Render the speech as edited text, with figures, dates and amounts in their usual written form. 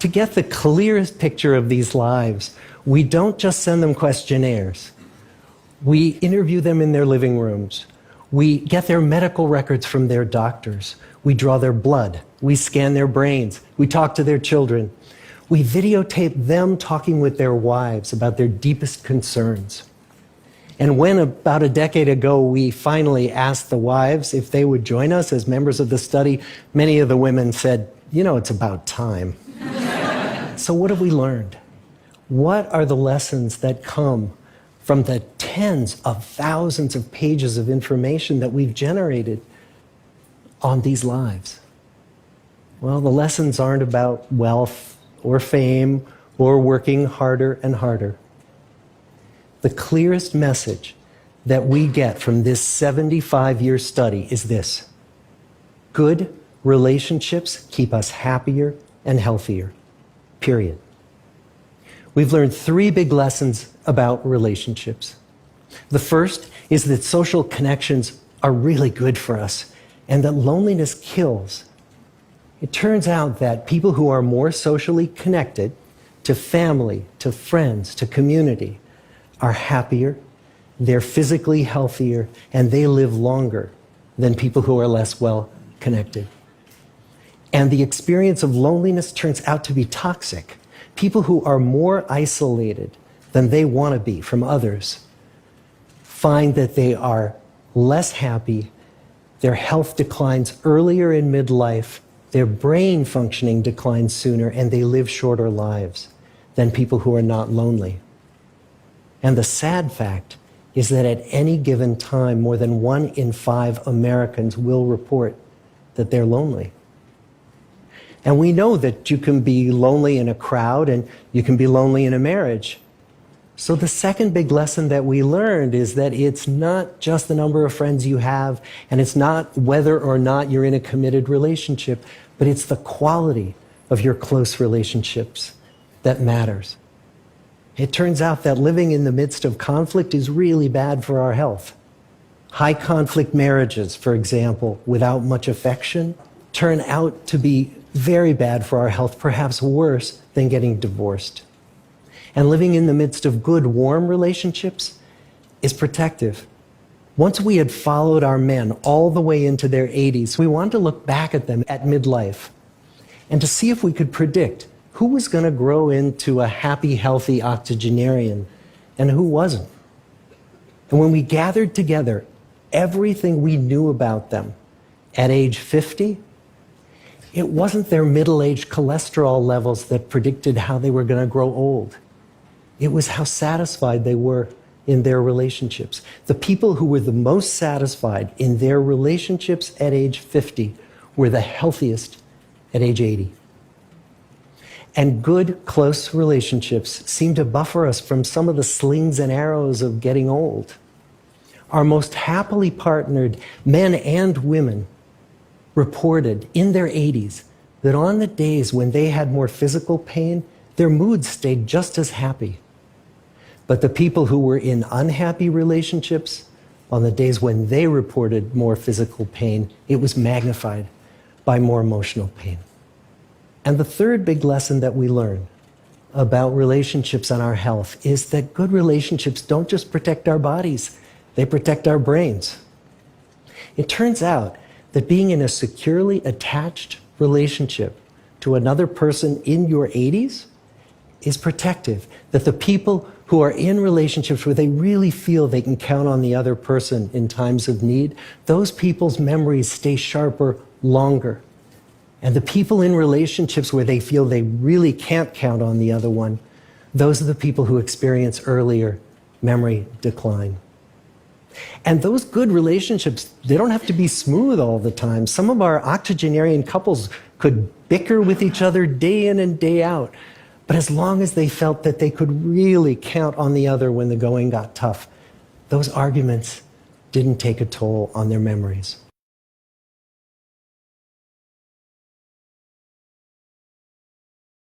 To get the clearest picture of these lives, we don't just send them questionnaires. We interview them in their living rooms. We get their medical records from their doctors. We draw their blood. We scan their brains. We talk to their children. We videotape them talking with their wives about their deepest concerns. And when about a decade ago we finally asked the wives if they would join us as members of the study, many of the women said, "You know, it's about time." So what have we learned? What are the lessons that come from the tens of thousands of pages of information that we've generated on these lives? Well, the lessons aren't about wealth or fame or working harder and harder. The clearest message that we get from this 75-year study is this: good relationships keep us happier and healthier, period. We've learned 3 big lessons about relationships. The first is that social connections are really good for us and that loneliness kills. It turns out that people who are more socially connected to family, to friends, to community are happier, they're physically healthier, and they live longer than people who are less well connected. And the experience of loneliness turns out to be toxic. People who are more isolated than they want to be from others find that they are less happy, their health declines earlier in midlife, their brain functioning declines sooner, and they live shorter lives than people who are not lonely. And the sad fact is that at any given time, more than 1 in 5 Americans will report that they're lonely. And we know that you can be lonely in a crowd and you can be lonely in a marriage. So the second big lesson that we learned is that it's not just the number of friends you have, and it's not whether or not you're in a committed relationship, but it's the quality of your close relationships that matters. It turns out that living in the midst of conflict is really bad for our health. High conflict marriages, for example, without much affection, turn out to be very bad for our health, perhaps worse than getting divorced. And living in the midst of good, warm relationships is protective. Once we had followed our men all the way into their 80s, we wanted to look back at them at midlife and to see if we could predict who was going to grow into a happy, healthy octogenarian and who wasn't. And when we gathered together everything we knew about them at age 50, it wasn't their middle-aged cholesterol levels that predicted how they were going to grow old. It was how satisfied they were in their relationships. The people who were the most satisfied in their relationships at age 50 were the healthiest at age 80. And good, close relationships seem to buffer us from some of the slings and arrows of getting old. Our most happily partnered men and women reported in their 80s that on the days when they had more physical pain, their moods stayed just as happy. But the people who were in unhappy relationships, on the days when they reported more physical pain, it was magnified by more emotional pain. And the third big lesson that we learn about relationships and our health is that good relationships don't just protect our bodies, they protect our brains. It turns out that being in a securely attached relationship to another person in your 80s is protective. That the people who are in relationships where they really feel they can count on the other person in times of need, those people's memories stay sharper longer. And the people in relationships where they feel they really can't count on the other one, those are the people who experience earlier memory decline. And those good relationships, they don't have to be smooth all the time. Some of our octogenarian couples could bicker with each other day in and day out. But as long as they felt that they could really count on the other when the going got tough, those arguments didn't take a toll on their memories.